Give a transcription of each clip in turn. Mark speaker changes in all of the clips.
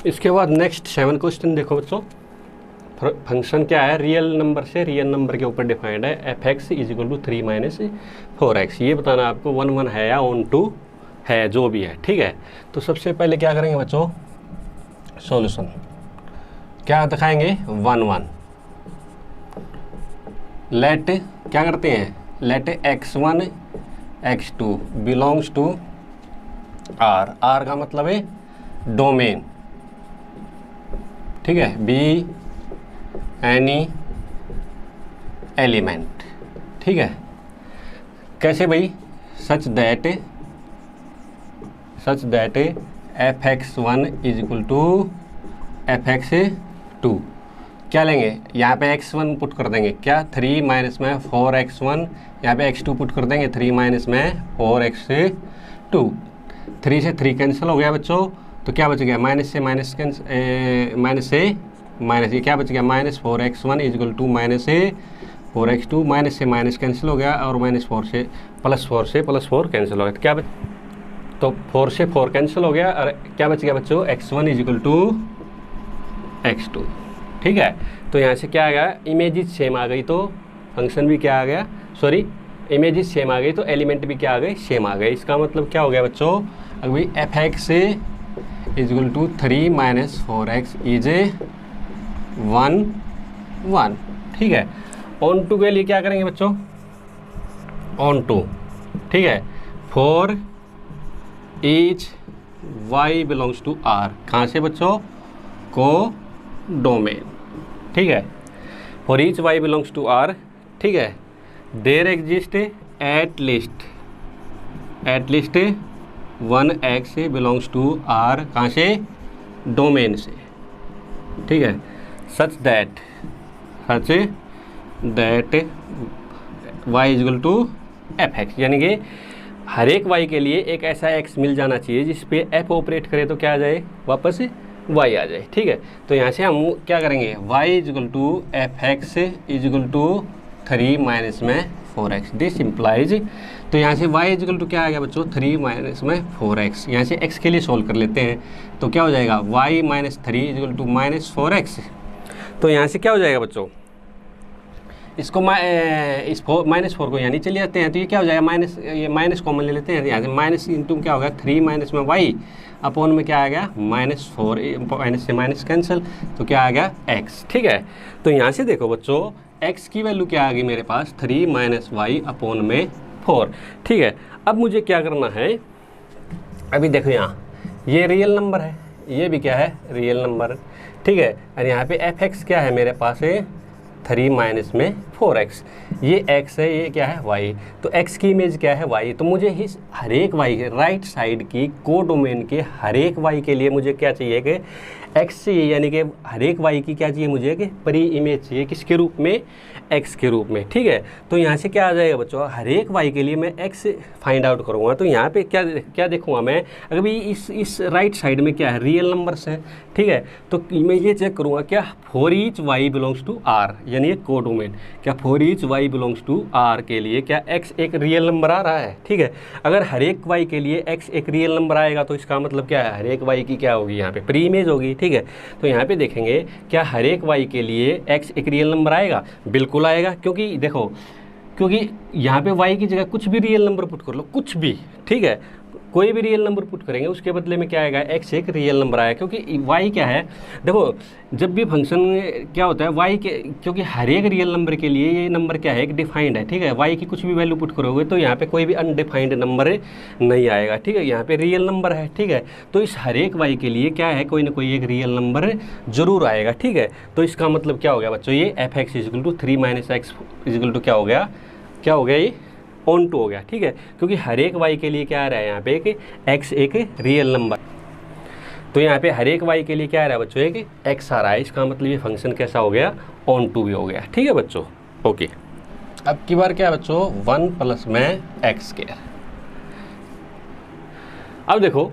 Speaker 1: इसके बाद next 7 question देखो बच्चों। फंक्शन क्या है, रियल नंबर से रियल नंबर के ऊपर डिफाइंड है, f x is equal to 3 minus 4x। ये बताना आपको 1 1 है या ऑन टू है, जो भी है, ठीक है। तो सबसे पहले क्या करेंगे बच्चों, सॉल्यूशन क्या दिखाएंगे, 1 1। लेट क्या करते हैं, let x1 x2 belongs to R. R का मतलब है डोमेन, ठीक है, बी एनी एलिमेंट, ठीक है। कैसे भाई, such that f x one is equal to f x two. क्या लेंगे, यहाँ पे x1 पुट कर देंगे, क्या 3 माइनस में 4x1, यहाँ पे x2 पुट कर देंगे 3 माइनस में 4x2। 3 से 3 कैंसिल हो गया बच्चों, तो क्या बच गया, माइनस से माइनस माइनस से माइनस, ये क्या बच गया, minus 4x1 is equal to minus 4x2। Minus से माइनस कैंसिल हो गया और माइनस 4 से प्लस 4 कैंसिल हो गया, तो क्या तो 4 से 4 कैंसिल हो गया और क्या बच गया बच्चों, x1 is equal to x2, ठीक है। तो यहाँ से क्या आ गया, इमेजेस सेम आ गई तो फंक्शन भी क्या आ गया, सॉरी इमेजेस सेम आ गई तो एलिमेंट भी क्या आ गए, सेम आ गए। इसका मतलब क्या हो गया बच्चों, अभी f x is equal to 3 minus 4x is 1 1, ठीक है। ऑन टू के लिए क्या करेंगे बच्चों, ऑन टू, ठीक है, for each y belongs to r। कहाँ से बच्चों, को डोमेन, ठीक है, for each y belongs to r, ठीक है। There exist at least 1x belongs to r, कहाँ से, डोमेन से, ठीक है। Such that y is equal to f x, यानी कि हर एक y के लिए एक ऐसा x मिल जाना चाहिए जिस पे f ऑपरेट करे तो क्या आ जाए, वापस y आ जाए, ठीक है। तो यहाँ से हम क्या करेंगे, y is equal to f x is equal to 3 minus में 4x, दिस इम्प्लाइज। तो यहाँ से y इज इक्वल टू क्या आ गया बच्चों, 3 माइनस में 4x। यहाँ से x के लिए सोल्व कर लेते हैं, तो क्या हो जाएगा, y minus 3 is equal to minus 4x। तो यहाँ से क्या हो जाएगा बच्चों, इसको इस माइनस 4 को यहाँ नीचे ले जाते हैं, तो ये क्या हो जाएगा, माइनस, ये माइनस कॉमन ले लेते हैं, यहाँ से माइनस इंटू क्या होगा, 3 माइनस में y अपॉन में क्या आ गया, -4, माइनस से माइनस कैंसिल, तो क्या आ गया x, ठीक है। तो यहाँ से देखो बच्चों, x की वैल्यू क्या आ गई मेरे पास, 3 माइनस वाई अपॉन में 4, ठीक है। अब मुझे क्या करना है, अभी देखो यहाँ ये रियल नंबर है, ये भी क्या है, रियल नंबर, ठीक है। और यहाँ पे एफ एक्स क्या है मेरे पास है, 3 माइनस में 4x, ये x है, ये क्या है, y। तो x की इमेज क्या है, y। तो मुझे इस हर एक y के राइट साइड की को डोमेन के हर एक y के लिए मुझे क्या चाहिए कि x चाहिए, यानी कि हर एक y की क्या चाहिए मुझे कि परी इमेज चाहिए, किसके रूप में, x के रूप में, ठीक है। तो यहाँ से क्या आ जाएगा बच्चों, हर एक y के लिए मैं x फाइंड आउट करूँगा। तो यहाँ पे क्या देखूँगा मैं, अगर भी इस राइट साइड में क्या है, रियल नंबर्स है, ठीक है। तो मैं ये चेक करूँगा क्या for each y belongs to r, यानी ये को डोमेन, क्या for each y belongs to r के लिए क्या x एक रियल नंबर आ रहा है, ठीक है। अगर हर एक y के लिए x एक रियल नंबर आएगा तो इसका मतलब क्या है, हर एक y की क्या होगी, यहाँ पे प्री इमेज होगी, ठीक है। तो यहाँ पे देखेंगे क्या हर एक y के लिए x एक रियल नंबर आएगा, बिल्कुल आएगा, क्योंकि देखो, क्योंकि यहाँ पे y की जगह कुछ भी रियल नंबर पुट कर लो, कुछ भी, ठीक है, कोई भी रियल नंबर पुट करेंगे उसके बदले में क्या आएगा, x एक रियल नंबर आएगा, क्योंकि y क्या है, देखो जब भी फंक्शन क्या होता है y के, क्योंकि हर एक रियल नंबर के लिए ये नंबर क्या है, एक डिफाइंड है, ठीक है। y की कुछ भी वैल्यू पुट करोगे तो यहाँ पे कोई भी अनडिफाइंड नंबर नहीं आएगा, ठीक है, यहाँ पे रियल नंबर है, ठीक है। तो इस हर एक y के लिए क्या है, कोई ना कोई एक रियल नंबर जरूर आएगा, ठीक है। तो इसका मतलब क्या हो गया बच्चों, ये f x is equal to 3 minus x is equal to क्या हो गया ये ऑन टू हो गया, ठीक है, क्योंकि हर एक y के लिए क्या आ रहा है यहाँ पे कि x एक रियल नंबर। तो यहाँ पे हर एक y के लिए क्या आ रहा है बच्चों, एक x आ रहा है, इसका मतलब ये फंक्शन कैसा हो गया, ऑन टू भी हो गया, ठीक है बच्चों, ओके। अब की बार क्या है बच्चों, 1 प्लस में x²। अब देखो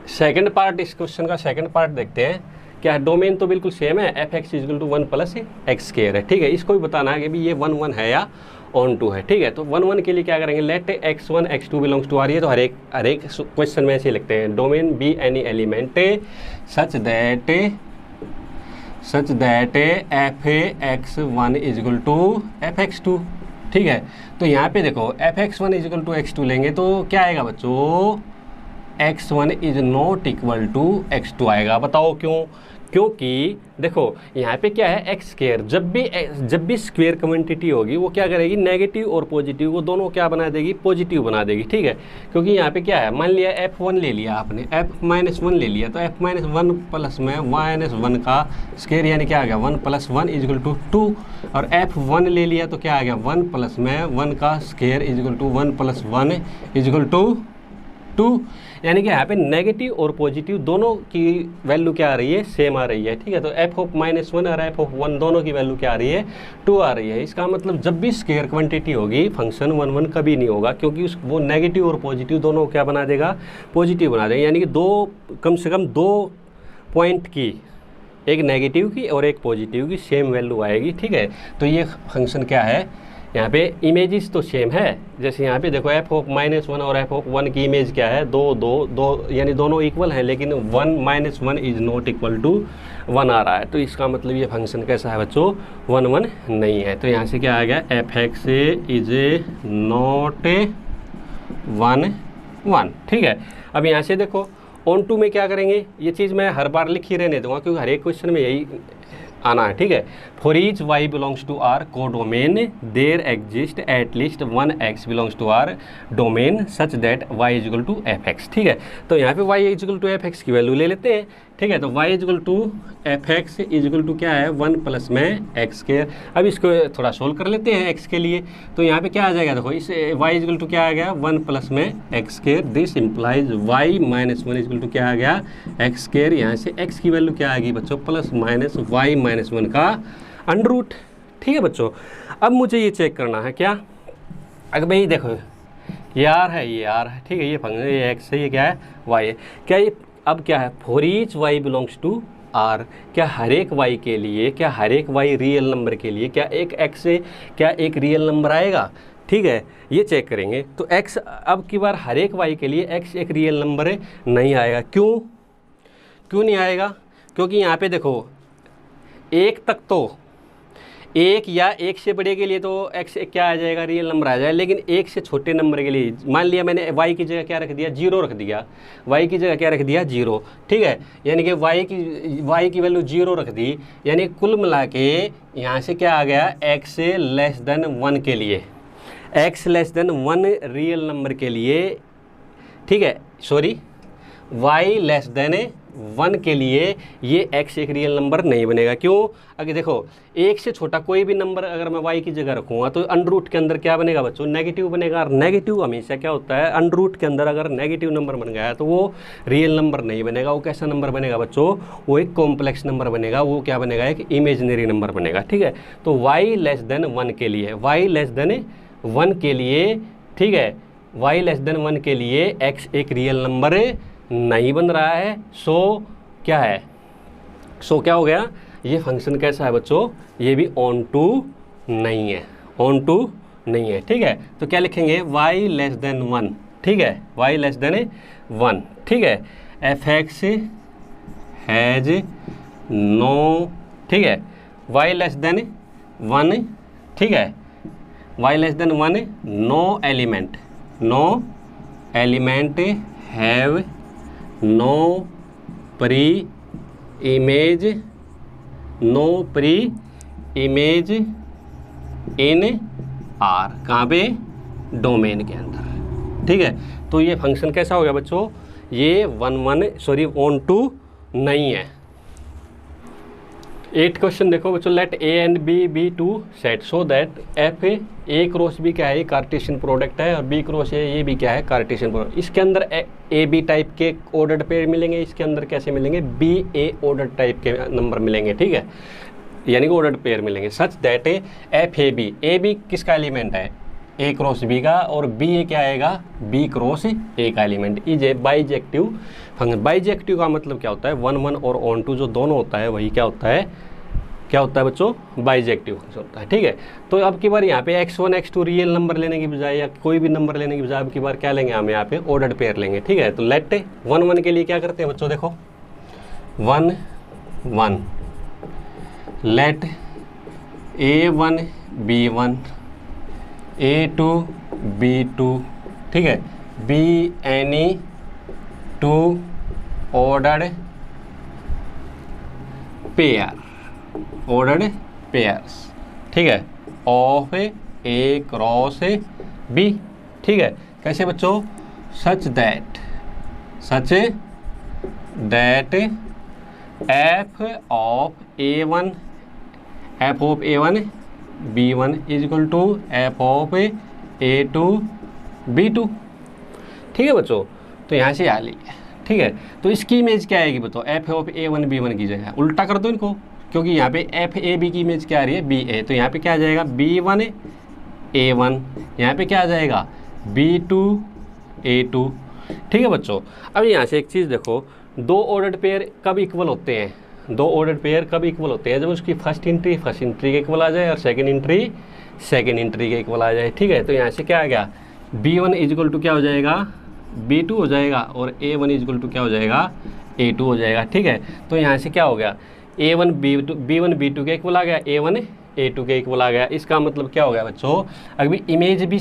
Speaker 1: सेकंड पार्ट, इस क्वेश्चन का सेकंड पार्ट देखते हैं। क्या है, डोमेन तो बिल्कुल सेम है, f x is equal to 1 plus x² है, ठीक है। इसको भी बताना है कि भी ये 1 1 है या ऑन टू है, ठीक है। तो 1 1 के लिए क्या करेंगे, late x1 x2 belongs to are, ये तो हर एक क्वेश्चन में ऐसे लिखते हैं, domain be any element such that f(x1) is equal to f(x2), ठीक है। तो यहाँ पे देखो f(x1) is equal to x2 लेंगे तो क्या आएगा बच्चों, x1 is not equal to x2 आएगा। बताओ क्यों, क्योंकि देखो यहाँ पे क्या है, एक्स स्क्वायर, जब भी स्क्वायर क्वांटिटी होगी वो क्या करेगी, नेगेटिव और पॉजिटिव को दोनों क्या बना देगी, पॉजिटिव बना देगी, ठीक है। क्योंकि यहाँ पे क्या है, मान लिया f1 ले लिया आपने, f-1 ले लिया, तो f-1 प्लस में -1 का स्क्वायर यानी क्या आ गया 1 + 1 इज इक्वल टू 2, और f1 ले लिया तो क्या आ गया 1 प्लस में 1 का square is equal to 1 + 1 is equal to 2, यानी कि यहाँ पे नेगेटिव और पॉजिटिव दोनों की वैल्यू क्या आ रही है, सेम आ रही है, ठीक है। तो f(-1) और f(1) दोनों की वैल्यू क्या आ रही है, 2 आ रही है। इसका मतलब जब भी स्क्वायर क्वांटिटी होगी फंक्शन 1 1 कभी नहीं होगा, क्योंकि वो नेगेटिव और पॉजिटिव दोनों क्या बना देगा, पॉजिटिव बना देगा, यानी कि कम से कम 2 पॉइंट की, एक नेगेटिव की और एक पॉजिटिव की सेम वैल्यू आएगी, ठीक है। तो ये फंक्शन क्या है, यहाँ पे इमेजेस तो सेम है, जैसे यहाँ पे देखो f(-1) और f(1) की इमेज क्या है, 2 2 2, यानी दोनों इक्वल हैं, लेकिन 1 - 1 इज नॉट इक्वल टू 1 आ रहा है। तो इसका मतलब ये फंक्शन कैसा है बच्चों, 1 1 नहीं है। तो यहाँ से क्या आ गया, f(x) इज नॉट 1 1, ठीक है। अब यहाँ से देखो ऑन टू में क्या करेंगे, ये चीज़ मैं हर बार लिख ही रहने दूँगा क्योंकि हर एक क्वेश्चन में यही आना है, ठीक है। For each y belongs to R codomain there exist at least 1 x belongs to R domain such that y is equal to f(x), ठीक है। तो यहाँ पे y is equal to f(x) की वैल्यू ले लेते हैं, ठीक है। तो y is equal to f(x) is equal to क्या है, 1 प्लस में x²। अब इसको थोड़ा सोल्व कर लेते हैं x के लिए, तो यहाँ पे क्या आ जाएगा, देखो इस y इज इक्वल टू क्या आ गया, 1 प्लस में x², this implies y - 1 is equal to क्या आ गया, x²। यहाँ से x की वैल्यू क्या आ गई बच्चों, प्लस माइनस y - 1 का अंडर रूट, ठीक है बच्चों। अब मुझे ये चेक करना है क्या, अगर भाई देखो ये r है, ये r है, ठीक है, ये फंक्शन ये x है, ये क्या है y है, क्या ये अब क्या है, for each y belongs to r, क्या हर एक y के लिए, क्या हर एक y रियल नंबर के लिए क्या एक x से क्या एक रियल नंबर आएगा, ठीक है, ये चेक करेंगे। तो x अब की बार हर एक y के लिए x एक रियल नंबर नहीं आएगा, क्यों नहीं आएगा, क्योंकि यहाँ पे देखो एक तक तो, एक या एक से बड़े के लिए तो x क्या आ जाएगा, रियल नंबर आ जाएगा, लेकिन एक से छोटे नंबर के लिए मान लिया मैंने y की जगह क्या रख दिया, 0 रख दिया, y की जगह क्या रख दिया, 0, ठीक है। यानी कि y की वैल्यू 0 रख दी, यानी कुल मिला के यहाँ से क्या आ गया, x लेस देन 1 के लिए, x less than 1 real number के लिए, ठीक है, सॉरी y लेस देन 1 के लिए ये x एक रियल नंबर नहीं बनेगा। क्यों, अगर देखो एक से छोटा कोई भी नंबर अगर मैं y की जगह रखूँगा तो अंडर रूट के अंदर क्या बनेगा बच्चों, नेगेटिव बनेगा, और नेगेटिव हमेशा क्या होता है, अंडर रूट के अंदर अगर नेगेटिव नंबर बन गया तो वो रियल नंबर नहीं बनेगा, वो कैसा नंबर बनेगा बच्चों, वो एक कॉम्प्लेक्स नंबर बनेगा, वो क्या बनेगा, एक इमेजिनरी नंबर बनेगा, ठीक है। तो y लेस देन 1 के लिए, y लेस देन 1 के लिए, ठीक है, y लेस देन 1 के लिए x एक रियल नंबर नहीं बन रहा है, सो क्या है, सो क्या हो गया, ये फंक्शन कैसा है बच्चों, ये भी ऑन टू नहीं है, ऑन टू नहीं है, ठीक है। तो क्या लिखेंगे, y लेस देन 1, ठीक है, y लेस देन 1, ठीक है, f(x) हैज नो, ठीक है, y लेस देन 1, ठीक है, y less than 1 no element have no preimage in R, कहाँ पे, डोमेन के अंदर, ठीक है। तो ये फंक्शन कैसा हो गया बच्चों, ये 1 1 ऑन टू नहीं है। 8 क्वेश्चन देखो बच्चों, let A and B be two set so that f A cross B क्या है, कार्टेशियन प्रोडक्ट है, और बी क्रॉस ये भी क्या है, कार्टेशियन प्रोडक्ट। इसके अंदर ए बी टाइप के ऑर्डर्ड पेयर मिलेंगे, इसके अंदर कैसे मिलेंगे, बी ए ऑर्डर्ड टाइप के नंबर मिलेंगे, ठीक है, यानी कि ऑर्डर्ड पेयर मिलेंगे, such that f A B किसका एलिमेंट है, ए क्रॉस बी का, और बी ए क्या आएगा, बी क्रॉस ए का element, is a bijective function. Bijective का मतलब क्या होता है, 1 1 और ऑन टू जो दोनों होता है वही क्या होता है, क्या होता है बच्चों, बाइजेक्टिव फंक्शन होता है। ठीक है, तो अब की बार यहाँ पे x1 x2 रियल नंबर लेने की बजाय या कोई भी नंबर लेने की बजाय अब की बार क्या लेंगे, हम यहाँ पे ऑर्डर्ड पेयर लेंगे। ठीक है, तो लेट 1 1 के लिए क्या करते हैं बच्चों, देखो 1 1 late A1 B1 A2 B2, ठीक है, be any to ordered pairs, ठीक है, ऑफ ए क्रॉस बी। ठीक है, कैसे बच्चों, such that f of A1 B1 is equal to f of A2 B2। ठीक है बच्चों, तो यहाँ से आ ली। ठीक है, तो इसकी इमेज क्या आएगी बताओ, एफ ऑफ A1 B1 की जगह उल्टा कर दो इनको, क्योंकि यहाँ पे एफ ए बी की इमेज क्या आ रही है, बी ए, तो यहाँ पे क्या आ जाएगा B1 A1, यहाँ पे क्या आ जाएगा B2 A2। ठीक है बच्चों, अब यहाँ से एक चीज़ देखो, दो ऑर्डर्ड पेयर कब इक्वल होते हैं, दो ऑर्डर्ड पेयर कब इक्वल होते हैं, जब उसकी फर्स्ट एंट्री के इक्वल आ जाए और सेकंड एंट्री के इक्वल आ जाए। ठीक है, तो यहाँ से क्या आ गया, B1 इज इक्वल टू क्या हो जाएगा, B2 हो जाएगा, और A1 इज इक्वल टू क्या हो जाएगा, A2 हो जाएगा। ठीक है, तो यहाँ से क्या हो गया, A1 B1 B2 के इक्वल आ गया, A1 A2 के इक्वल आ गया। इसका मतलब क्या हो गया बच्चों, अभी इमेज भी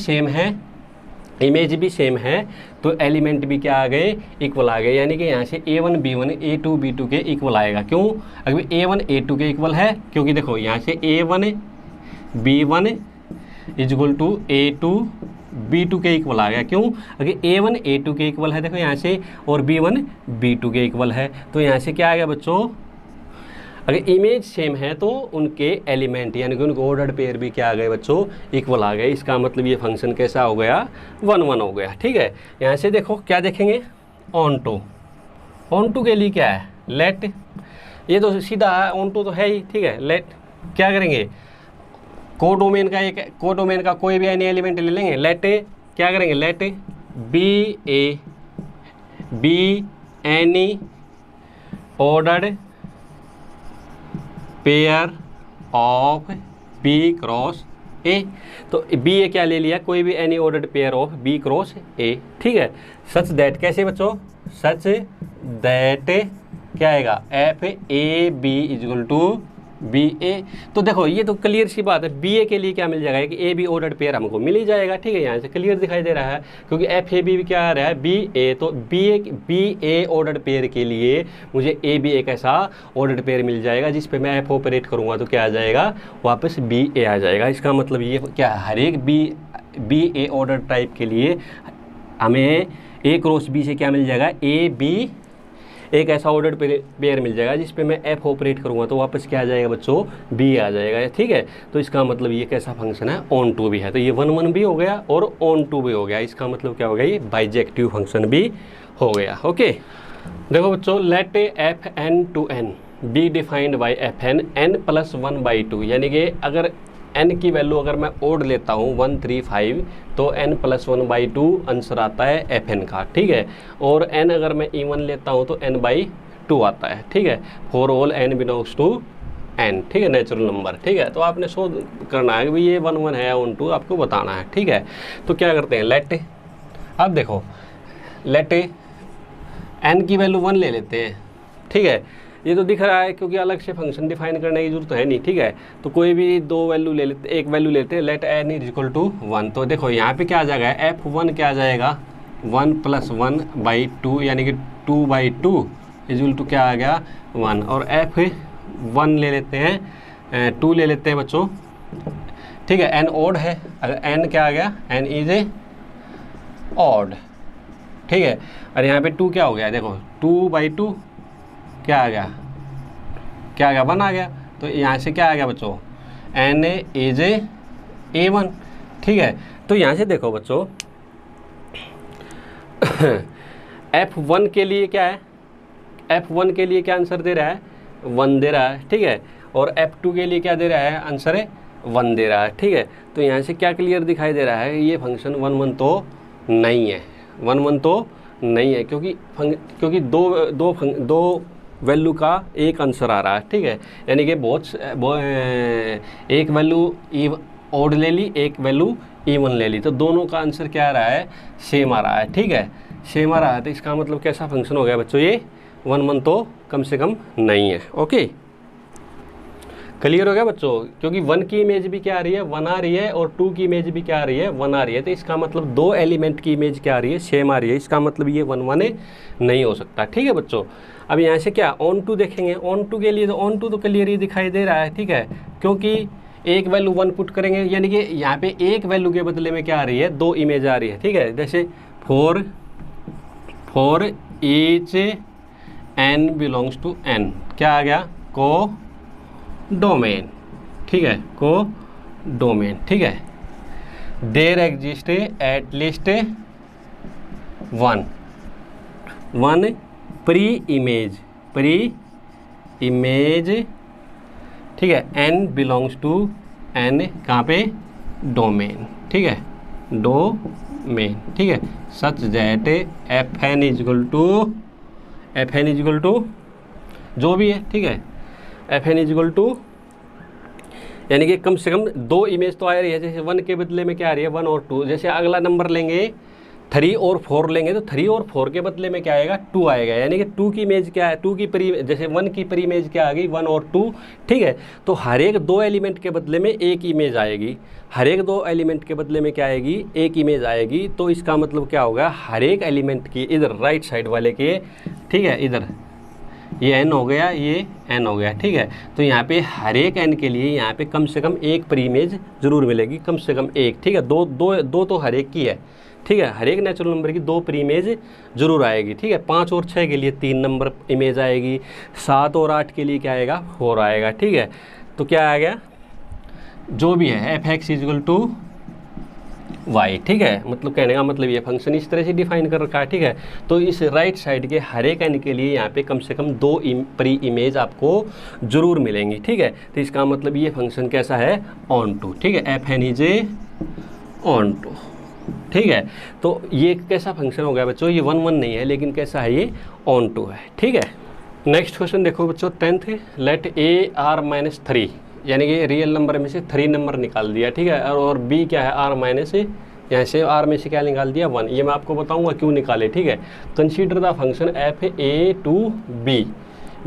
Speaker 1: सेम है तो एलिमेंट भी क्या आ गए, इक्वल आ गए, यानी कि यहाँ से A1 B1 A2 B2 के इक्वल आएगा। क्यों, अभी A1 A2 के इक्वल है, क्योंकि देखो यहाँ से A1 B1 is equal to A2 B2 के इक्वल आ गया। क्यों, अगर A1 A2 के इक्वल है देखो यहाँ से, और B1 B2 के इक्वल है, तो यहाँ से क्या आ गया बच्चों, अगर इमेज सेम है तो उनके एलिमेंट यानी कि उनके ऑर्डर्ड पेयर भी क्या आ गए बच्चों, इक्वल आ गए। इसका मतलब ये फंक्शन कैसा हो गया, 1 1 हो गया। ठीक है, यहाँ से देखो क्या देखेंगे, ऑन टू के लिए क्या है, लेट, ये तो सीधा है, ऑन टू तो है ही। ठीक है, लेट क्या करेंगे, कोडोमेन का कोई भी एनी एलिमेंट ले लेंगे, लेट क्या करेंगे, let B any ordered pair of B cross A, तो बी ए क्या ले लिया, कोई भी any ordered pair of B cross A. ठीक है, सच दैट कैसे बच्चों, सच दैट क्या आएगा, F A B is equal to B A. तो देखो ये तो क्लियर सी बात है, बी ए के लिए क्या मिल जाएगा कि ए बी ऑर्डर्ड पेयर हमको मिल ही जाएगा। ठीक है, यहाँ से क्लियर दिखाई दे रहा है, क्योंकि एफ ए बी क्या आ रहा है, बी ए, तो बी ए ऑर्डर्ड पेयर के लिए मुझे ए बी एक ऐसा ऑर्डर्ड पेयर मिल जाएगा जिस पे मैं एफ ऑपरेट करूँगा तो क्या आ जाएगा, वापस बी ए आ जाएगा। इसका मतलब ये क्या है, हर एक बी ए ऑर्डर टाइप के लिए हमें ए क्रॉस बी से क्या मिल जाएगा, ए बी एक ऐसा ऑर्डर्ड पेयर मिल जाएगा जिस पे मैं एफ ऑपरेट करूँगा तो वापस क्या आ जाएगा बच्चों, बी आ जाएगा। ठीक है, तो इसका मतलब ये कैसा फंक्शन है, ऑन टू भी है, तो ये 1 1 भी हो गया और ऑन टू भी हो गया। इसका मतलब क्या हो गया, ये बाइजेक्टिव फंक्शन भी हो गया। ओके, देखो बच्चों, let f N to N be defined by f N n + 1/2, यानी कि अगर n की वैल्यू अगर मैं ओड लेता हूँ 1 3 5 तो n + 1/2 आंसर आता है एफ एन का। ठीक है, और n अगर मैं इवन लेता हूँ तो n/2 आता है। ठीक है, for all n belongs to n, ठीक है, नेचुरल नंबर। ठीक है, तो आपने शोध करना है कि भाई ये 1 1 है, ऑन टू आपको बताना है। ठीक है, तो क्या करते हैं, लेट, अब देखो लेट n की वैल्यू 1 ले लेते हैं। ठीक है, ये तो दिख रहा है क्योंकि अलग से फंक्शन डिफाइन करने की जरूरत है नहीं। ठीक है, तो कोई भी दो वैल्यू ले लेते, एक वैल्यू लेते हैं, let n is equal to 1। तो देखो यहाँ पे क्या आ जाएगा, f1 क्या आ जाएगा, 1 + 1/2, यानी कि 2/2 इज इक्वल टू क्या आ गया, 1। और f1 ले लेते हैं, 2 ले लेते हैं बच्चों। ठीक है, n ऑड है, अगर n क्या आ गया, n इज ए ऑड। ठीक है, और यहाँ पे 2 क्या हो गया, देखो 2/2 क्या आ गया, 1 आ गया। तो यहाँ से क्या आ गया बच्चों, n इज a1। ठीक है, तो यहाँ से देखो बच्चों f1 के लिए क्या है, f1 के लिए क्या आंसर दे रहा है, 1 दे रहा है। ठीक है, और f2 के लिए क्या दे रहा है, आंसर है 1 दे रहा है। ठीक है, तो यहाँ से क्या क्लियर दिखाई दे रहा है, ये फंक्शन 1 1 तो नहीं है, 1 1 तो नहीं है, क्योंकि दो वैल्यू का एक आंसर आ रहा है, ठीक है। यानी कि एक वैल्यू ऑड ले ली, एक वैल्यू इवन ले ली, तो दोनों का आंसर क्या आ रहा है, सेम आ रहा है, ठीक है, सेम आ रहा है। तो इसका मतलब कैसा फंक्शन हो गया बच्चों, ये 1 1 तो कम से कम नहीं है। ओके, क्लियर हो गया बच्चों, क्योंकि 1 की इमेज भी क्या आ रही है, 1 आ रही है, और 2 की इमेज भी क्या आ रही है, 1 आ रही है। तो इसका मतलब दो एलिमेंट की इमेज क्या आ रही है, सेम आ रही है। इसका मतलब ये 1 1 नहीं हो सकता, ठीक है बच्चों। अब यहाँ से क्या ऑन टू देखेंगे, ऑन टू के लिए तो ऑन टू तो क्लियर ही दिखाई दे रहा है, ठीक है, क्योंकि एक वैल्यू 1 पुट करेंगे, यानी कि यहाँ पे एक वैल्यू के बदले में क्या आ रही है, दो इमेज आ रही है, ठीक है। जैसे for each n belongs to n, क्या आ गया, को डोमेन, ठीक है, को डोमेन, ठीक है। There exist at least one preimage, ठीक है, n बिलोंग्स टू n, कहाँ पे, डोमेन, ठीक है, डोमेन, ठीक है। Such that fn equal to जो भी है, ठीक है, fn इजल टू, यानी कि कम से कम दो इमेज तो आ रही है। जैसे 1 के बदले में क्या आ रही है, 1 और 2। जैसे अगला नंबर लेंगे 3 और 4 लेंगे, तो 3 और 4 के बदले में क्या आएगा, 2 आएगा, यानी कि 2 की इमेज क्या है, 2 की परी, जैसे 1 की परी इमेज क्या आ गई, 1 और 2, ठीक है। तो हर एक दो एलिमेंट के बदले में एक इमेज आएगी, हर एक दो एलिमेंट के बदले में क्या आएगी, एक इमेज आएगी। तो इसका मतलब क्या होगा, हर एक एलिमेंट की इधर राइट साइड वाले के, ठीक है, इधर ये n हो गया, ये n हो गया, ठीक है। तो यहाँ पे हर एक n के लिए यहाँ पे कम से कम एक प्री इमेज जरूर मिलेगी, कम से कम एक, ठीक है। दो तो हर एक की है, ठीक है, हर एक नेचुरल नंबर की दो प्री इमेज जरूर आएगी, ठीक है। 5 और 6 के लिए 3 नंबर इमेज आएगी, 7 और 8 के लिए क्या आएगा, 4 आएगा, ठीक है। तो क्या आ गया, जो भी है f(x इजल टू y), ठीक है। मतलब कहने का मतलब ये फंक्शन इस तरह से डिफाइन कर रखा है, ठीक है। तो इस राइट साइड के हर एक n के लिए यहाँ पे कम से कम दो प्री इमेज आपको जरूर मिलेंगी, ठीक है। तो इसका मतलब ये फंक्शन कैसा है, ऑन टू, ठीक है, fn इज ऑन टू, ठीक है। तो ये कैसा फंक्शन हो गया बच्चों, ये 1 1 नहीं है, लेकिन कैसा है, ये ऑन टू है, ठीक है। नेक्स्ट क्वेश्चन देखो बच्चों, 10th, लेट a(r-3), यानी कि रियल नंबर में से 3 नंबर निकाल दिया, ठीक है। और b क्या है, r-, यहाँ से r में से क्या निकाल दिया, 1। ये मैं आपको बताऊंगा क्यों निकाले, ठीक है। Consider the function f(a)(b)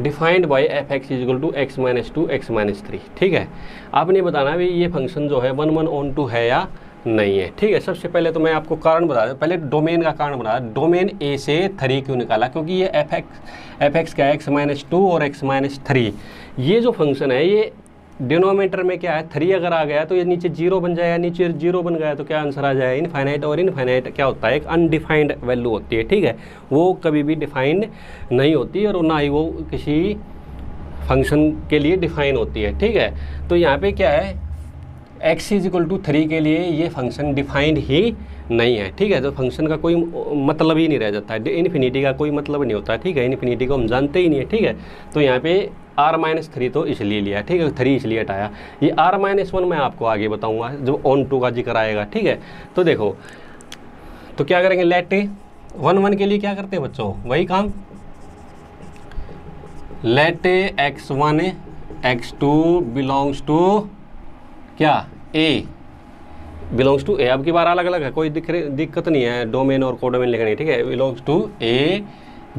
Speaker 1: defined by f(x equal to x - 2 x - 3), ठीक है। आपने बताना भी ये फंक्शन जो है 1 1 ऑन टू है या नहीं है, ठीक है। सबसे पहले तो मैं आपको कारण बता दूं, पहले डोमेन का कारण बता दूं, डोमेन a से 3 क्यों निकाला, क्योंकि ये f(x) क्या है, x - 2 और x - 3। ये जो फंक्शन है, ये डिनोमिनेटर में क्या है, 3 अगर आ गया तो ये नीचे 0 बन जाएगा, नीचे 0 बन गया तो क्या आंसर आ जाएगा, इनफाइनाइट। और इनफाइनाइट क्या होता है, एक अनडिफाइंड वैल्यू होती है, ठीक है, वो कभी भी डिफाइंड नहीं होती, और ना ही वो किसी फंक्शन के लिए डिफाइन होती है, ठीक है। तो यहाँ पे क्या है, x इजल टू 3 के लिए ये फंक्शन डिफाइंड ही नहीं है, ठीक है। तो फंक्शन का कोई मतलब ही नहीं रह जाता है, इन्फिनिटी का कोई मतलब नहीं होता है, ठीक है। इन्फिनिटी को हम जानते ही नहीं है, ठीक है। तो यहाँ पे r-3 तो इसलिए लिया, ठीक है, 3 इसलिए हटाया। ये r-1 मैं आपको आगे बताऊंगा जब ऑन टू का जिक्र आएगा, ठीक है। तो देखो, तो क्या करेंगे, लेट 1 1 के लिए क्या करते हैं बच्चों, वही काम, let x1 x2 belongs to क्या, a बिलोंग्स टू a। अब की बार अलग अलग है, कोई दिक्कत नहीं है, डोमेन और कोडोमेन लिखनी है, ठीक है। Belongs to a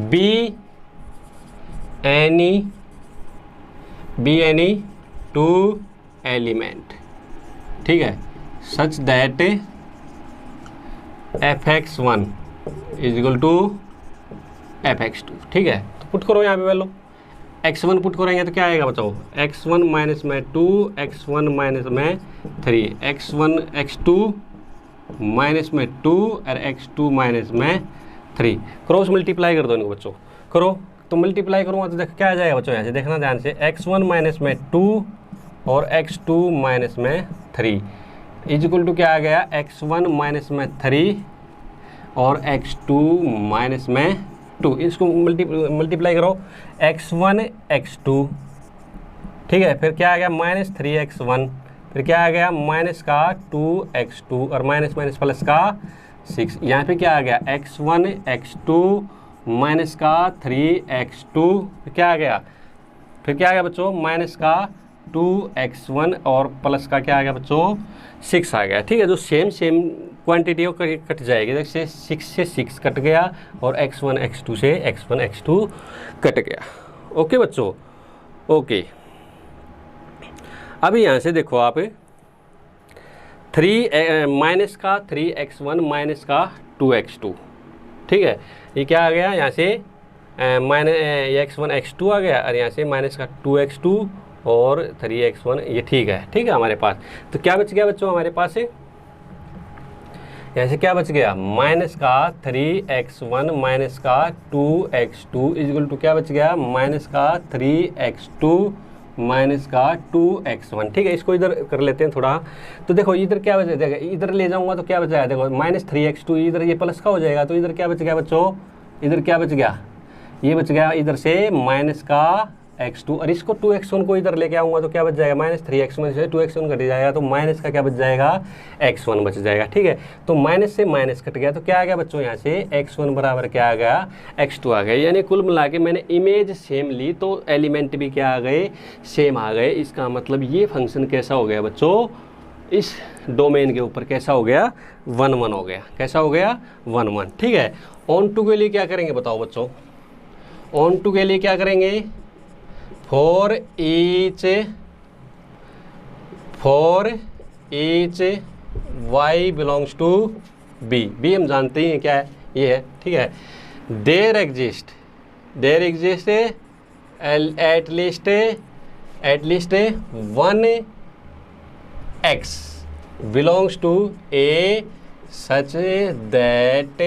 Speaker 1: b any 2 element, ठीक है, such that f(x1) equal to f(x2), ठीक है। तो पुट करो यहाँ पे वैल्यू, x1 पुट करेंगे तो क्या आएगा बताओ, x1 माइनस में 2, x1 माइनस में 3, x2 माइनस में 2 और x2 माइनस में 3। क्रॉस मल्टीप्लाई कर दो इनको बच्चों, करो। तो मल्टीप्लाई करूँगा तो देख क्या आ जाएगा बच्चों, यहाँ से देखना ध्यान से, x1 माइनस में 2 और x2 माइनस में 3 इजल टू क्या आ गया, x1 माइनस में 3 और x2 माइनस में 2। इसको मल्टीप्लाई करो, x1 x2, ठीक है, फिर क्या आ गया, -3x1, फिर क्या आ गया, माइनस का 2x2 और माइनस माइनस प्लस का 6। यहाँ पे क्या आ गया, x1 x2 माइनस का 3x2 क्या आ गया, फिर क्या आ गया बच्चों, माइनस का 2x1 और प्लस का क्या आ गया बच्चों 6 आ गया। ठीक है, जो सेम क्वांटिटी हो कट जाएगी, जैसे 6 से 6 कट गया और x1 x2 से x1 x2 कट गया। ओके बच्चों, ओके। अभी यहाँ से देखो आप माइनस का 3x1 माइनस का 2x2, ठीक है, ये क्या आ गया यहाँ से माइनस x1 x2 आ गया और यहाँ से माइनस का 2x2 और 3x1, ये ठीक है हमारे पास। तो क्या बच गया बच्चों हमारे पास से, यहाँ से क्या बच गया, माइनस का 3x1 माइनस का 2x2 इक्वल टू क्या बच गया, माइनस का 3x2 माइनस का 2x1। ठीक है, इसको इधर कर लेते हैं थोड़ा। तो देखो इधर क्या बच जाएगा, इधर ले जाऊंगा तो क्या बच जाएगा, देखो माइनस 3x2 इधर ये प्लस का हो जाएगा, तो इधर क्या बच गया बच्चों, इधर क्या बच गया, ये बच गया इधर से माइनस का x2 और इसको 2x1 को इधर लेके आऊंगा तो क्या बच जाएगा, माइनस 3x1 से 2x1 कट जाएगा तो माइनस का क्या बच जाएगा, x1 बच जाएगा। ठीक है, तो माइनस से माइनस कट गया तो क्या आ गया बच्चों, यहाँ से x1 बराबर क्या आ गया, x2 आ गया। यानी कुल मिला के मैंने इमेज सेम ली तो एलिमेंट भी क्या आ गए, सेम आ गए। इसका मतलब ये फंक्शन कैसा हो गया बच्चों, इस डोमेन के ऊपर कैसा हो गया, 1 1 हो गया। कैसा हो गया, 1 1। ठीक है, ऑन टू के लिए क्या करेंगे बताओ बच्चों, ऑन टू के लिए क्या करेंगे, for each y belongs to b, b हम जानते हैं क्या है, ये है। ठीक है, there exist at least 1 x belongs to a such that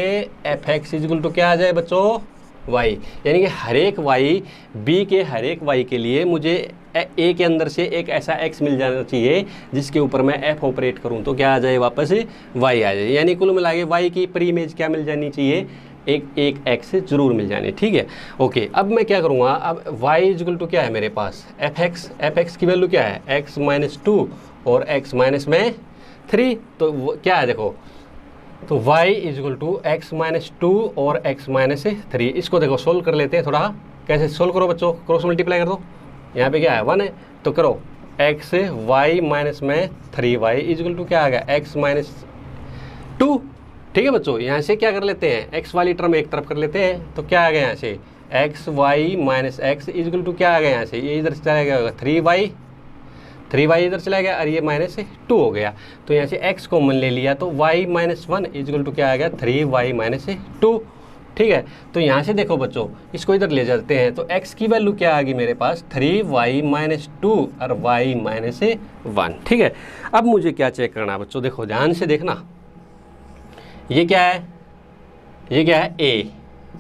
Speaker 1: fx equal to क्या आ जाए बच्चों, y। यानी कि हर एक y, b के हर एक y के लिए मुझे a के अंदर से एक ऐसा x मिल जाना चाहिए जिसके ऊपर मैं f ऑपरेट करूं तो क्या आ जाए, वापस y आ जाए। यानी कुल मिला के y की प्री इमेज क्या मिल जानी चाहिए, एक x जरूर मिल जानी। ठीक है, ओके। अब मैं क्या करूँगा, अब y इक्वल टू क्या है मेरे पास, fx की वैल्यू क्या है, x माइनस 2 और x माइनस में 3, तो क्या है देखो, तो y equal to x minus 2 और x माइनस 3। इसको देखो सोल्व कर लेते हैं थोड़ा, कैसे सोल्व करो बच्चों, क्रॉस मल्टीप्लाई कर दो, यहाँ पे क्या है 1 है तो करो x y माइनस में 3y इक्वल टू क्या आ गया, x माइनस 2। ठीक है बच्चों, यहाँ से क्या कर लेते हैं, x वाली टर्म एक तरफ कर लेते हैं तो क्या आ गया यहाँ से, x y minus x equal to क्या आ गया यहाँ से, ये इधर चला गया होगा 3y इधर चला गया और ये माइनस 2 हो गया। तो यहाँ से x कॉमन ले लिया तो y माइनस 1 इक्वल टू क्या आ गया, 3y माइनस 2। ठीक है, तो यहाँ से देखो बच्चों इसको इधर ले जाते हैं तो x की वैल्यू क्या आ गई मेरे पास, 3y माइनस 2 और y माइनस 1। ठीक है, अब मुझे क्या चेक करना है बच्चों, देखो ध्यान से देखना, ये क्या है, ये क्या है a,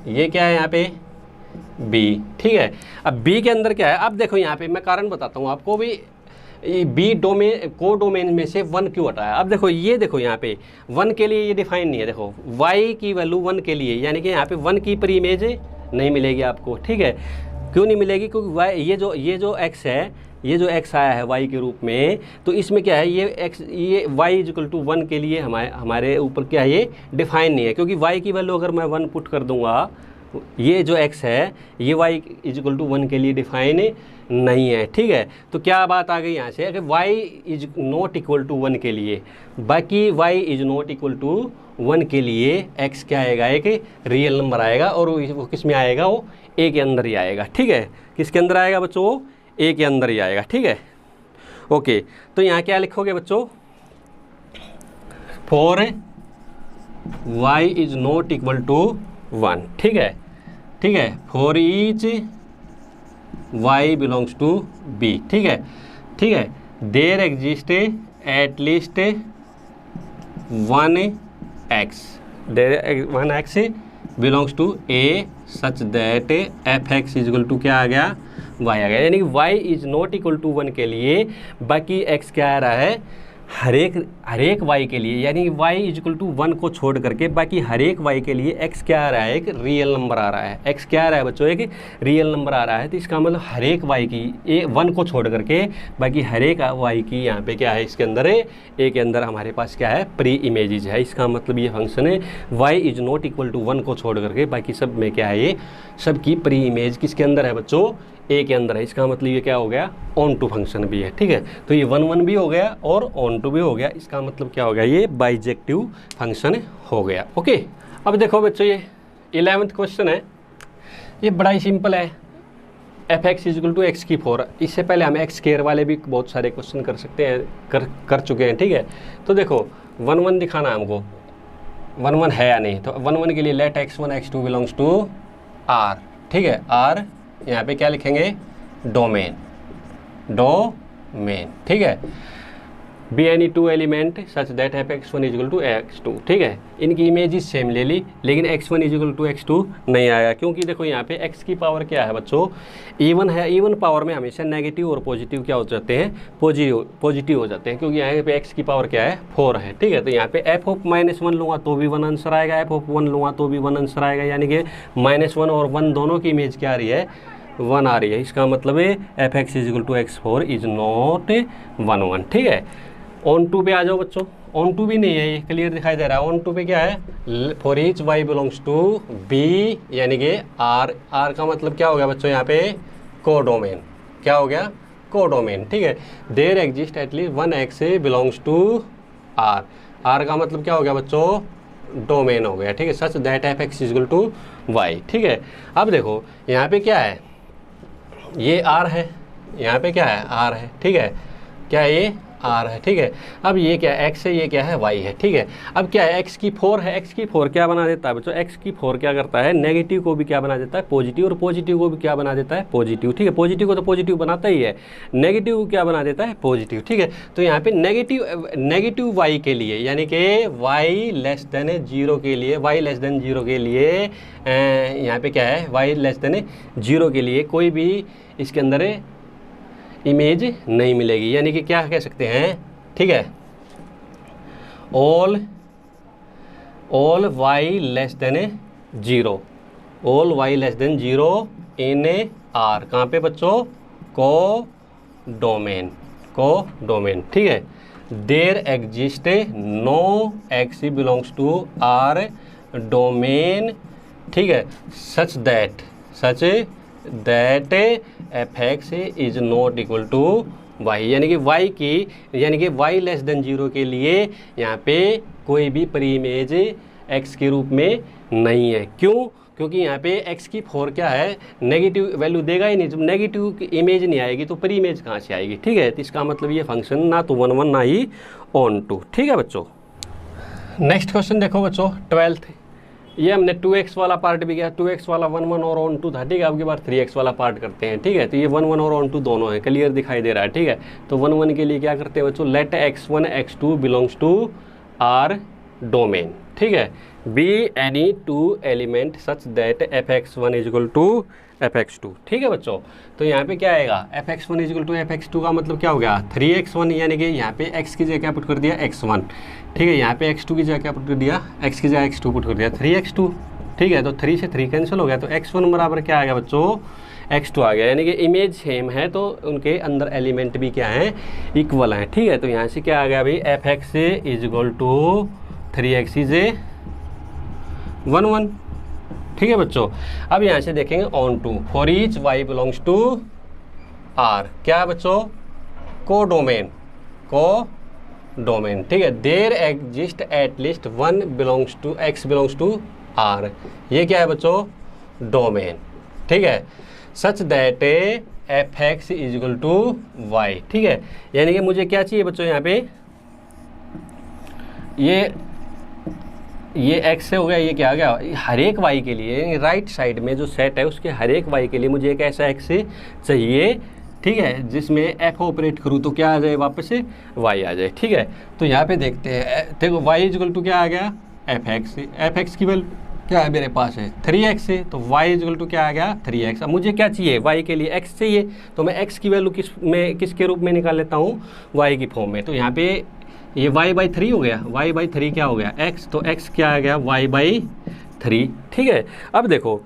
Speaker 1: ये क्या है यहाँ पे b। ठीक है, अब b के अंदर क्या है, अब देखो यहाँ पे मैं कारण बताता हूँ आपको भी, बी डोमेन को डोमेन में से 1 क्यों हटाया। अब देखो ये देखो यहाँ पे 1 के लिए ये डिफाइन नहीं है, देखो y की वैल्यू 1 के लिए, यानी कि यहाँ पे 1 की प्री इमेज नहीं मिलेगी आपको। ठीक है, क्यों नहीं मिलेगी, क्योंकि y ये जो x है, ये जो x आया है y के रूप में, तो इसमें क्या है, ये y इक्वल टू 1 के लिए हमारे ऊपर क्या है, ये डिफाइन नहीं है। क्योंकि y की वैल्यू अगर मैं 1 पुट कर दूंगा, ये जो x है ये y इक्वल टू 1 के लिए डिफाइन नहीं है। ठीक है, तो क्या बात आ गई यहाँ से, अगर y is not equal to 1 के लिए, बाकी y is not equal to 1 के लिए x क्या आएगा, एक रियल नंबर आएगा और वो किस में आएगा, वो a के अंदर ही आएगा। ठीक है, किसके अंदर आएगा बच्चों, वो a के अंदर ही आएगा। ठीक है, ओके। तो यहाँ क्या लिखोगे बच्चों, for y is not equal to 1। ठीक है, ठीक है, for each y belongs to b। ठीक है, ठीक है, there exist at least 1 x belongs to a such that fx equal to क्या आ गया, y आ गया। यानी कि y is not equal to 1 के लिए बाकी x क्या आ रहा है, हर एक y के लिए, यानी y इक्वल टू 1 को छोड़ करके बाकी हर एक y के लिए x क्या आ रहा है, एक रियल नंबर आ रहा है। x क्या आ रहा है बच्चों, एक रियल नंबर आ रहा है। तो इसका मतलब हर एक y की 1 को छोड़ करके बाकी हर एक y की यहाँ पे क्या है, इसके अंदर a के अंदर हमारे पास क्या है, प्री इमेजेज है। इसका मतलब ये फंक्शन है y is not equal to 1 को छोड़ करके बाकी सब में क्या है, ये सब की प्री इमेज किसके अंदर है बच्चों, ए के अंदर है। इसका मतलब ये क्या हो गया, ऑन टू फंक्शन भी है। ठीक है, तो ये 1 1 भी हो गया और ऑन टू भी हो गया। इसका मतलब क्या हो गया, ये बाइजेक्टिव फंक्शन हो गया। ओके, अब देखो बच्चों ये 11th क्वेश्चन है, ये बड़ा ही सिंपल है। F x is equal to x की 4। इससे पहले हम एक्स स्क्वायर वाले भी बहुत सारे क्वेश्चन कर सकते हैं, कर चुके हैं। ठीक है, तो देखो 1 1 दिखाना है हमको, 1 1 है या नहीं। तो 1 1 के लिए late x1 x2 belongs to are. ठीक है, आर यहाँ पे क्या लिखेंगे, डोमेन। ठीक है, be any two element such that f x1 is equal to x2। ठीक है, इनकी इमेजेस सेम ले ली, लेकिन x1 is equal to x2 नहीं आया, क्योंकि देखो यहाँ पे x की पावर क्या है बच्चों, इवन है। इवन पावर में हमेशा नेगेटिव और पॉजिटिव क्या हो जाते हैं, पॉजिटिव हो जाते हैं, क्योंकि यहाँ पे x की पावर क्या है, 4 है। ठीक है, तो यहाँ पे f ऑफ -1 लूँगा तो भी 1 आंसर आएगा, f ऑफ 1 लूँगा तो भी 1 आंसर आएगा, यानी कि -1 और 1 दोनों की इमेज क्या आ रही है, 1 आ रही है। इसका मतलब है f x is equal to x4 is not 1 1। ठीक है, ऑन टू पे आ जाओ बच्चों, ऑन टू भी नहीं है, ये क्लियर दिखाई दे रहा है। ऑन टू पे क्या है, for each y belongs to b, यानी कि r का मतलब क्या हो गया बच्चों, यहाँ पे कोडोमेन। क्या हो गया, कोडोमेन। ठीक है, there exist at least 1 x belongs to r का मतलब क्या हो गया बच्चों, डोमेन हो गया। ठीक है, such that f x is equal to y। ठीक है, अब देखो यहाँ पे क्या है, ये r है, यहाँ पे क्या है, r है। ठीक है, क्या है, ये r है। ठीक है, अब ये क्या है, x है, ये क्या है, y है। ठीक है, अब क्या है, x की 4 है, x की 4 क्या बना देता है बच्चों, x की 4 क्या करता है, नेगेटिव को भी क्या बना देता है, पॉजिटिव, और पॉजिटिव को भी क्या बना देता है, पॉजिटिव। ठीक है, पॉजिटिव को तो पॉजिटिव बनाता ही है, नेगेटिव को क्या बना देता है, पॉजिटिव। ठीक है, तो यहाँ पे नेगेटिव y के लिए, यानी कि y लेस देन 0 के लिए, y लेस देन 0 के लिए यहाँ पे क्या है, y लेस देन 0 के लिए कोई भी इसके अंदर इमेज नहीं मिलेगी, यानी कि क्या कह सकते हैं। ठीक है, all y less than 0, all y less than 0 in r, कहाँ पे बच्चों, को डोमेन। ठीक है, there exist no x belongs to r domain. ठीक है, such that f x is not equal to y, यानी कि वाई लेस देन 0 के लिए यहाँ पे कोई भी प्री इमेज एक्स के रूप में नहीं है। क्यों, क्योंकि यहाँ पे x की 4 क्या है, नेगेटिव वैल्यू देगा ही नहीं। जब नेगेटिव इमेज नहीं आएगी तो प्री इमेज कहाँ से आएगी। ठीक है, तो इसका मतलब ये फंक्शन ना तो 1 1 ना ही ऑन टू। ठीक है बच्चों, नेक्स्ट क्वेश्चन देखो बच्चों 12th, ये हमने 2x वाला पार्ट भी किया, 2x वाला 1 1 और ऑन टू था। ठीक है, अब की बार 3x वाला पार्ट करते हैं। ठीक है, तो ये 1 1 और ऑन टू दोनों है, क्लियर दिखाई दे रहा है। ठीक है, तो 1 1 के लिए क्या करते हैं बच्चों, let x1 x2 belongs to r domain. ठीक है, be any two element such that f x1 is equal to f x2। ठीक है बच्चों, तो यहाँ पे क्या आएगा, f x1 is equal to f x2 का मतलब क्या हो गया, 3x1, यानी कि यहाँ पे x की जगह क्या पुट कर दिया, x1। ठीक है, यहाँ पे x2 की जगह क्या पुट कर दिया, x की जगह x2 पुट कर दिया, 3x2। ठीक है, तो 3 से 3 कैंसिल हो गया, तो x1 बराबर क्या आ गया बच्चों, x2 आ गया, यानी कि इमेज सेम है तो उनके अंदर एलिमेंट भी क्या है, इक्वल हैं। ठीक है, तो यहाँ से क्या आ गया भाई, f x is equal to 3x is 1 1। ठीक है बच्चों, अब यहाँ से देखेंगे on two, for each y belongs to r, क्या है बच्चों, कोडोमेन। ठीक है, there exist at least 1 belongs to x belongs to r, ये क्या है बच्चों, डोमेन। ठीक है, such that f x is equal to y. ठीक है, यानी कि मुझे क्या चाहिए बच्चों, यहाँ पे ये x से हो गया, ये क्या आ गया, हर एक y के लिए राइट साइड में जो सेट है उसके हर एक y के लिए मुझे एक ऐसा x चाहिए। ठीक है, जिसमें f ऑपरेट करूँ तो क्या आ जाए, वापस से y आ जाए। ठीक है, तो यहाँ पे देखते हैं, देखो y इक्वल टू क्या आ गया, एफ एक्स की वैल्यू क्या है मेरे पास है 3x है, तो y इक्वल टू क्या आ गया 3x। अब मुझे क्या चाहिए, y के लिए x चाहिए, तो मैं x की वैल्यू किसके रूप में निकाल लेता हूँ, y की फॉर्म में। तो यहाँ पे ये y/3 हो गया, y/3 क्या हो गया x, तो x क्या आ गया y/3, ठीक है। अब देखो,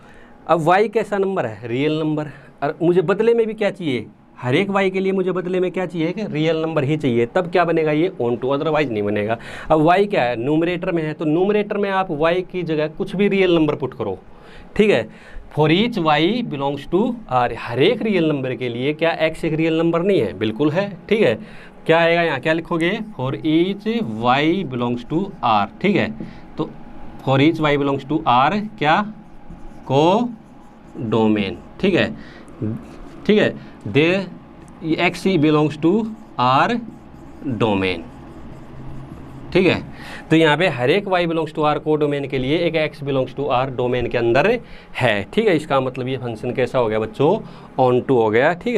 Speaker 1: अब y कैसा नंबर है, रियल नंबर, और मुझे बदले में भी क्या चाहिए, हर एक y के लिए मुझे बदले में क्या चाहिए कि रियल नंबर ही चाहिए, तब क्या बनेगा ये ऑन टू, अदरवाइज नहीं बनेगा। अब y क्या है, न्यूमरेटर में है, तो न्यूमरेटर में आप y की जगह कुछ भी रियल नंबर पुट करो, ठीक है। For each y belongs to r, हर एक रियल नंबर के लिए क्या x एक रियल नंबर नहीं है, बिल्कुल है, ठीक है। क्या आएगा यहाँ, क्या लिखोगे, for each y belongs to r, ठीक है। तो for each y belongs to r क्या, को डोमेन, ठीक है, ठीक है। There x belongs to R domain, ठीक है। तो यहाँ पे हर एक y बिलोंग्स टू आर को डोमेन के लिए एक x belongs to R domain के अंदर है, ठीक है। इसका मतलब ये फंक्शन कैसा हो गया बच्चों, ऑन टू हो गया, ठीक है।